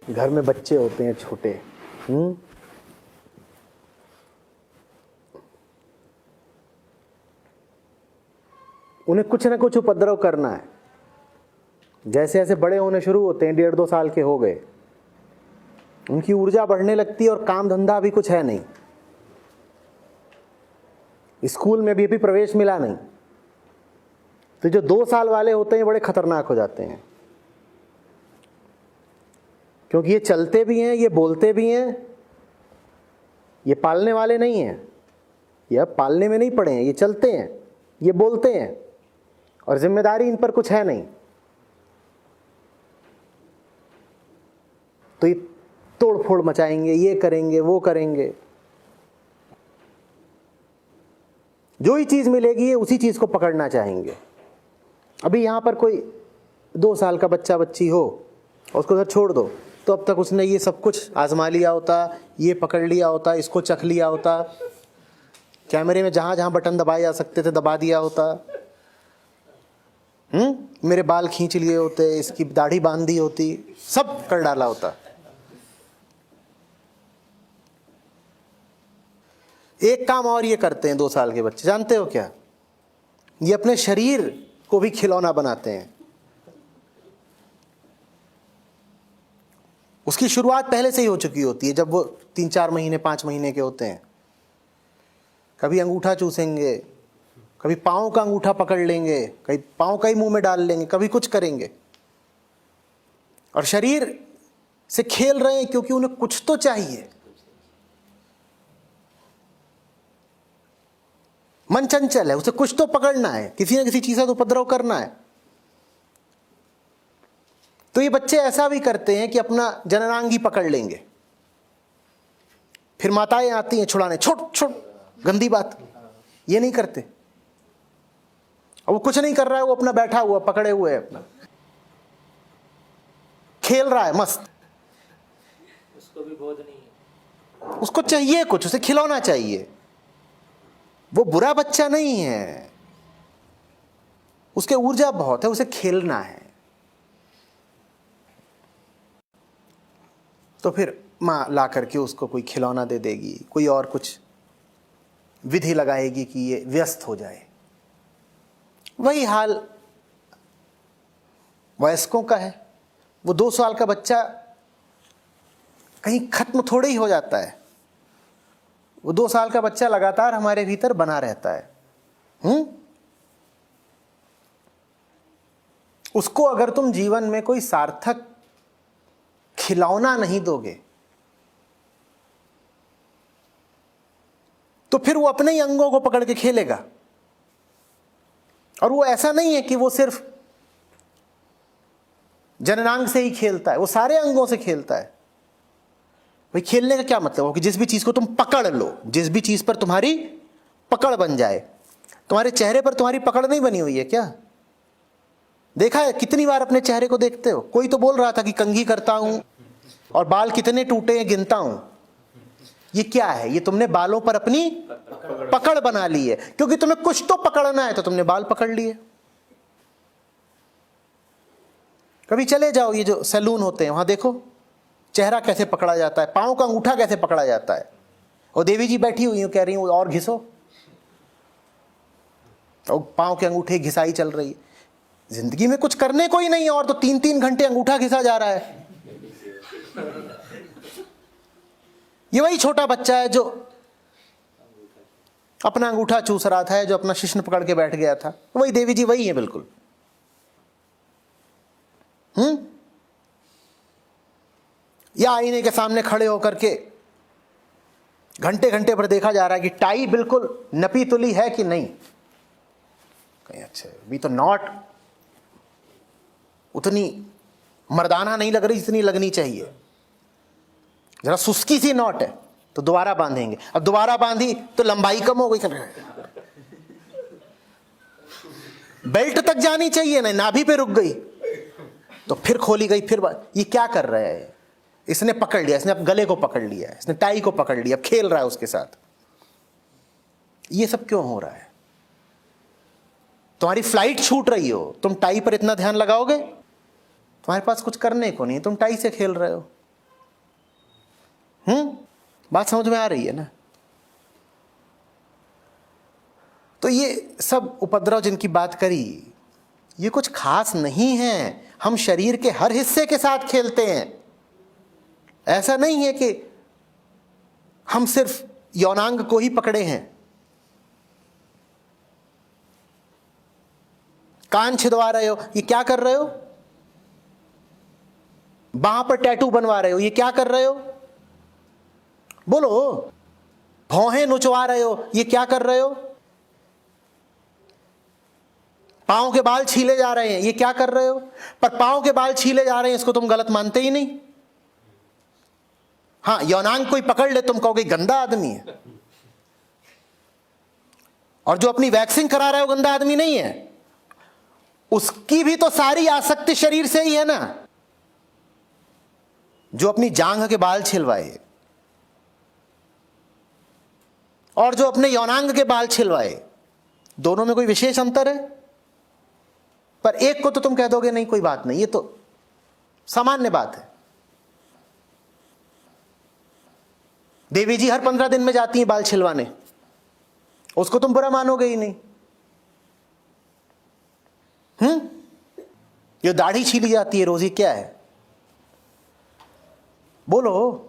घर में बच्चे होते हैं छोटे, उन्हें कुछ ना कुछ उपद्रव करना है। जैसे जैसे बड़े होने शुरू होते हैं, 1.5-2 साल के हो गए, उनकी ऊर्जा बढ़ने लगती है और काम धंधा भी कुछ है नहीं, स्कूल में भी अभी प्रवेश मिला नहीं। तो जो 2 साल वाले होते हैं बड़े खतरनाक हो जाते हैं, क्योंकि ये चलते भी हैं, ये बोलते भी हैं, ये पालने वाले नहीं हैं, ये पालने में नहीं पड़े हैं, ये चलते हैं, ये बोलते हैं और जिम्मेदारी इन पर कुछ है नहीं। तो ये तोड़ फोड़ मचाएंगे, ये करेंगे, वो करेंगे, जो ही चीज मिलेगी ये उसी चीज को पकड़ना चाहेंगे। अभी यहां पर कोई 2 साल का बच्चा बच्ची हो और उसको उधर छोड़ दो, तो अब तक उसने ये सब कुछ आजमा लिया होता, ये पकड़ लिया होता, इसको चख लिया होता, कैमरे में जहां जहां बटन दबाए जा सकते थे दबा दिया होता, मेरे बाल खींच लिए होते, इसकी दाढ़ी बांध दी होती, सब कर डाला होता। एक काम और ये करते हैं 2 साल के बच्चे, जानते हो क्या? ये अपने शरीर को भी खिलौना बनाते हैं। उसकी शुरुआत पहले से ही हो चुकी होती है, जब वो 3-4 महीने 5 महीने के होते हैं। कभी अंगूठा चूसेंगे, कभी पाँव का अंगूठा पकड़ लेंगे, कभी पाँव का ही मुंह में डाल लेंगे, कभी कुछ करेंगे और शरीर से खेल रहे हैं, क्योंकि उन्हें कुछ तो चाहिए। मन चंचल है, उसे कुछ तो पकड़ना है, किसी न किसी चीज से तो उपद्रव करना है। तो ये बच्चे ऐसा भी करते हैं कि अपना जननांगी पकड़ लेंगे, फिर माताएं आती हैं छुड़ाने, छोड़ छोड़, गंदी बात, ये नहीं करते। और वो कुछ नहीं कर रहा है, वो अपना बैठा हुआ पकड़े हुए है, अपना खेल रहा है मस्त। उसको भी बोझ नहीं है, उसको चाहिए कुछ, उसे खिलौना चाहिए। वो बुरा बच्चा नहीं है, उसके ऊर्जा बहुत है, उसे खेलना है। तो फिर माँ ला करके उसको कोई खिलौना दे देगी, कोई और कुछ विधि लगाएगी कि ये व्यस्त हो जाए। वही हाल वयस्कों का है। वो 2 साल का बच्चा कहीं खत्म थोड़े ही हो जाता है। वो 2 साल का बच्चा लगातार हमारे भीतर बना रहता है। उसको अगर तुम जीवन में कोई सार्थक खिलौना नहीं दोगे, तो फिर वो अपने ही अंगों को पकड़ के खेलेगा। और वो ऐसा नहीं है कि वो सिर्फ जननांग से ही खेलता है, वो सारे अंगों से खेलता है। भाई खेलने का क्या मतलब हो कि जिस भी चीज को तुम पकड़ लो, जिस भी चीज पर तुम्हारी पकड़ बन जाए। तुम्हारे चेहरे पर तुम्हारी पकड़ नहीं बनी हुई है क्या? देखा है कितनी बार अपने चेहरे को देखते हो? कोई तो बोल रहा था कि कंघी करता हूं और बाल कितने टूटे हैं गिनता हूं। ये क्या है? ये तुमने बालों पर अपनी पकड़ बना ली है, क्योंकि तुम्हें कुछ तो पकड़ना है, तो तुमने बाल पकड़ लिए। कभी चले जाओ ये जो सैलून होते हैं, वहां देखो चेहरा कैसे पकड़ा जाता है, पांव का अंगूठा कैसे पकड़ा जाता है। और देवी जी बैठी हुई हैं, कह रही हूं और घिसो, और पांव के अंगूठे घिसाई चल रही है। जिंदगी में कुछ करने को ही नहीं है और तो 3-3 घंटे अंगूठा घिसा जा रहा है। ये वही छोटा बच्चा है जो अपना अंगूठा चूस रहा था, जो अपना शिश्न पकड़ के बैठ गया था। वही देवी जी वही है बिल्कुल। या आईने के सामने खड़े होकर के घंटे घंटे पर देखा जा रहा है कि टाई बिल्कुल नपी तुली है कि नहीं। कहीं अच्छा भी तो नॉट उतनी मर्दाना नहीं लग रही जितनी लगनी चाहिए, जरा सुस्की सी नॉट है, तो दोबारा बांधेंगे। अब दोबारा बांधी तो लंबाई कम हो गई, बेल्ट तक जानी चाहिए ना, नाभि पे रुक गई, तो फिर खोली गई, फिर ये क्या कर रहा है? इसने पकड़ लिया, इसने अब गले को पकड़ लिया, इसने टाई को पकड़ लिया, अब खेल रहा है उसके साथ। ये सब क्यों हो रहा है? तुम्हारी फ्लाइट छूट रही हो, तुम टाई पर इतना ध्यान लगाओगे? तुम्हारे पास कुछ करने को नहीं, तुम टाई से खेल रहे हो। बात समझ में आ रही है ना? तो ये सब उपद्रव जिनकी बात करी, ये कुछ खास नहीं है। हम शरीर के हर हिस्से के साथ खेलते हैं। ऐसा नहीं है कि हम सिर्फ यौनांग को ही पकड़े हैं। कान छिदवा रहे हो, ये क्या कर रहे हो? बाह पर टैटू बनवा रहे हो, ये क्या कर रहे हो? बोलो। भौहें नुचवा रहे हो, ये क्या कर रहे हो? पांव के बाल छीले जा रहे हैं, ये क्या कर रहे हो? पर पांव के बाल छीले जा रहे हैं, इसको तुम गलत मानते ही नहीं। हाँ, यौनांग कोई पकड़ ले, तुम कहोगे गंदा आदमी है। और जो अपनी वैक्सिंग करा रहा है वो गंदा आदमी नहीं है। उसकी भी तो सारी आसक्ति शरीर से ही है ना। जो अपनी जांघ के बाल छिलवाए और जो अपने यौनांग के बाल छिलवाए, दोनों में कोई विशेष अंतर है? पर एक को तो तुम कह दोगे नहीं कोई बात नहीं, ये तो सामान्य बात है। देवी जी हर 15 दिन में जाती हैं बाल छिलवाने, उसको तुम बुरा मानोगे ही नहीं। ये दाढ़ी छीली जाती है रोज, ये क्या है? बोलो।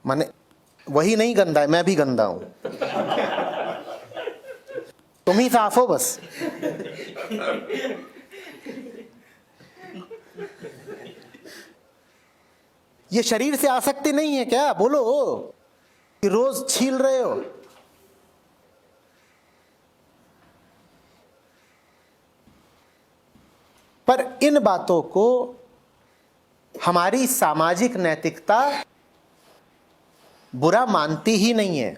माने वही नहीं गंदा है, मैं भी गंदा हूं। तुम ही साफ हो बस। ये शरीर से आसक्ति नहीं है क्या? बोलो कि रोज छील रहे हो। पर इन बातों को हमारी सामाजिक नैतिकता बुरा मानती ही नहीं है।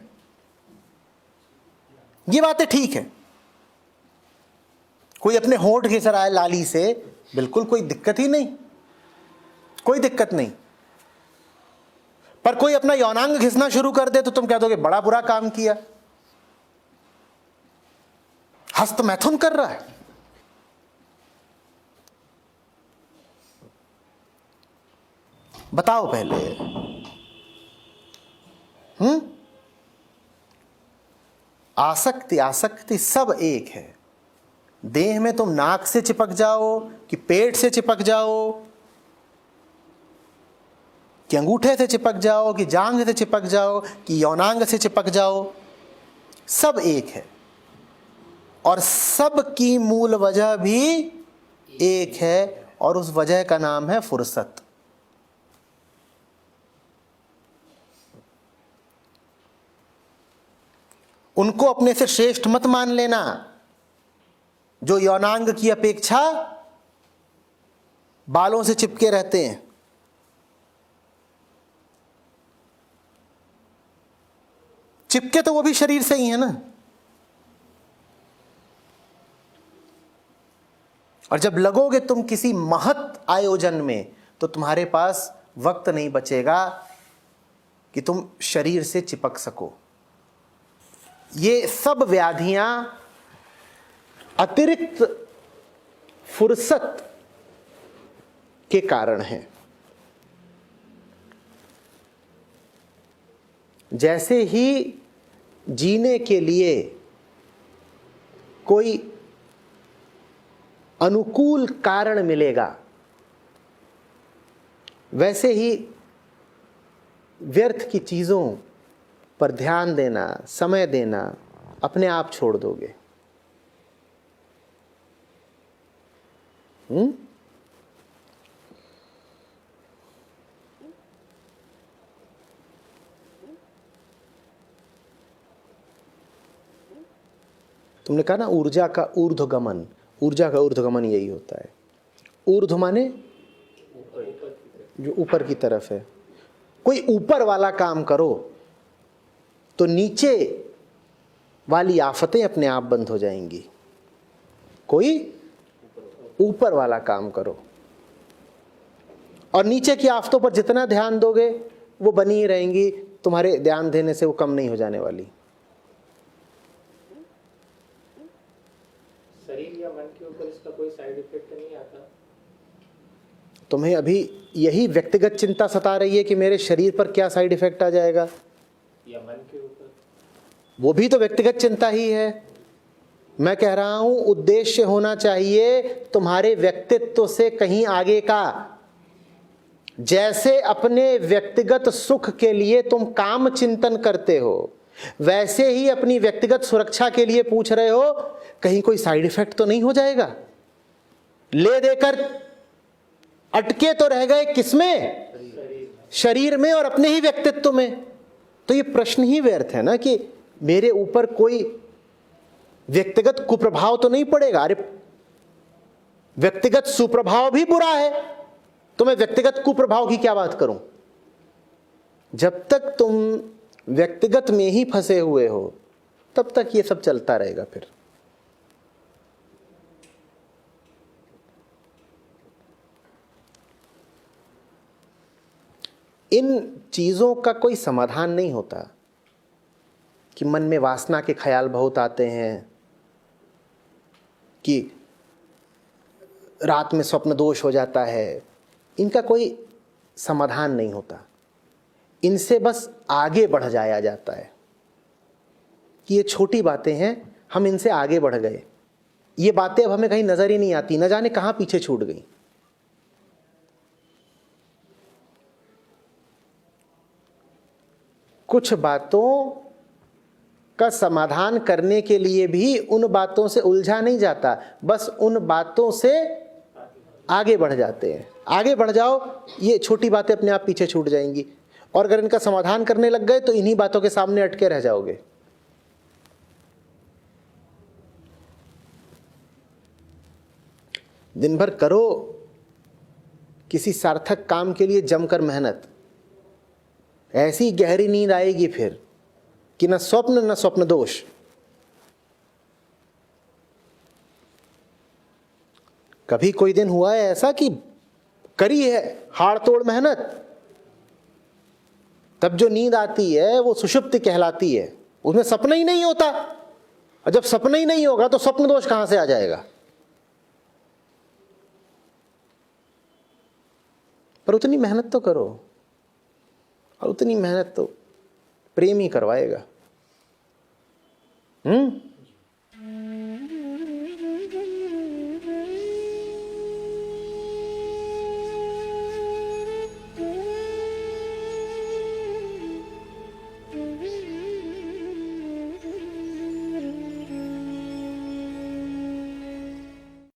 ये बातें ठीक है। कोई अपने होंठ घिस रहा है लाली से, बिल्कुल कोई दिक्कत ही नहीं, कोई दिक्कत नहीं। पर कोई अपना यौनांग घिसना शुरू कर दे तो तुम कह दोगे बड़ा बुरा काम किया, हस्त मैथुन कर रहा है। बताओ पहले। आसक्ति आसक्ति सब एक है। देह में तुम नाक से चिपक जाओ कि पेट से चिपक जाओ कि अंगूठे से चिपक जाओ कि जांघ से चिपक जाओ कि यौनांग से चिपक जाओ, सब एक है। और सब की मूल वजह भी एक है, और उस वजह का नाम है फुर्सत। उनको अपने से श्रेष्ठ मत मान लेना जो यौनांग की अपेक्षा बालों से चिपके रहते हैं। चिपके तो वो भी शरीर से ही है ना। और जब लगोगे तुम किसी महत् आयोजन में, तो तुम्हारे पास वक्त नहीं बचेगा कि तुम शरीर से चिपक सको। ये सब व्याधियां अतिरिक्त फुर्सत के कारण हैं। जैसे ही जीने के लिए कोई अनुकूल कारण मिलेगा, वैसे ही व्यर्थ की चीजों पर ध्यान देना, समय देना अपने आप छोड़ दोगे। तुमने कहा ना ऊर्जा का ऊर्ध्वगमन, ऊर्जा का ऊर्ध्वगमन यही होता है। ऊर्ध्व माने जो ऊपर की तरफ है। कोई ऊपर वाला काम करो तो नीचे वाली आफतें अपने आप बंद हो जाएंगी। कोई ऊपर वाला काम करो और नीचे की आफतों पर जितना ध्यान दोगे वो बनी ही रहेंगी, तुम्हारे ध्यान देने से वो कम नहीं हो जाने वाली। शरीर या मन के ऊपर इसका कोई साइड इफेक्ट नहीं आता? तुम्हें अभी यही व्यक्तिगत चिंता सता रही है कि मेरे शरीर पर क्या साइड इफेक्ट आ जाएगा, या मन के ऊपर? वो भी तो व्यक्तिगत चिंता ही है। मैं कह रहा हूं उद्देश्य होना चाहिए तुम्हारे व्यक्तित्व से कहीं आगे का। जैसे अपने व्यक्तिगत सुख के लिए तुम काम चिंतन करते हो, वैसे ही अपनी व्यक्तिगत सुरक्षा के लिए पूछ रहे हो कहीं कोई साइड इफेक्ट तो नहीं हो जाएगा। ले देकर अटके तो रह गए किसमें? शरीर में और अपने ही व्यक्तित्व में। तो ये प्रश्न ही व्यर्थ है ना कि मेरे ऊपर कोई व्यक्तिगत कुप्रभाव तो नहीं पड़ेगा। अरे व्यक्तिगत सुप्रभाव भी बुरा है, तो मैं व्यक्तिगत कुप्रभाव की क्या बात करूं? जब तक तुम व्यक्तिगत में ही फंसे हुए हो तब तक ये सब चलता रहेगा। फिर इन चीजों का कोई समाधान नहीं होता कि मन में वासना के ख्याल बहुत आते हैं, कि रात में स्वप्न दोष हो जाता है। इनका कोई समाधान नहीं होता। इनसे बस आगे बढ़ जाया जाता है कि ये छोटी बातें हैं, हम इनसे आगे बढ़ गए, ये बातें अब हमें कहीं नजर ही नहीं आती, न जाने कहां पीछे छूट गई। कुछ बातों का समाधान करने के लिए भी उन बातों से उलझा नहीं जाता, बस उन बातों से आगे बढ़ जाते हैं। आगे बढ़ जाओ, ये छोटी बातें अपने आप पीछे छूट जाएंगी, और अगर इनका समाधान करने लग गए तो इन्हीं बातों के सामने अटके रह जाओगे। दिन भर करो किसी सार्थक काम के लिए जमकर मेहनत, ऐसी गहरी नींद आएगी फिर कि न स्वप्न दोष। कभी कोई दिन हुआ है ऐसा कि करी है हाड़ तोड़ मेहनत, तब जो नींद आती है वो सुषुप्ति कहलाती है, उसमें सपना ही नहीं होता। और जब सपना ही नहीं होगा तो स्वप्न दोष कहां से आ जाएगा? पर उतनी मेहनत तो करो, और उतनी मेहनत तो प्रेम ही करवाएगा।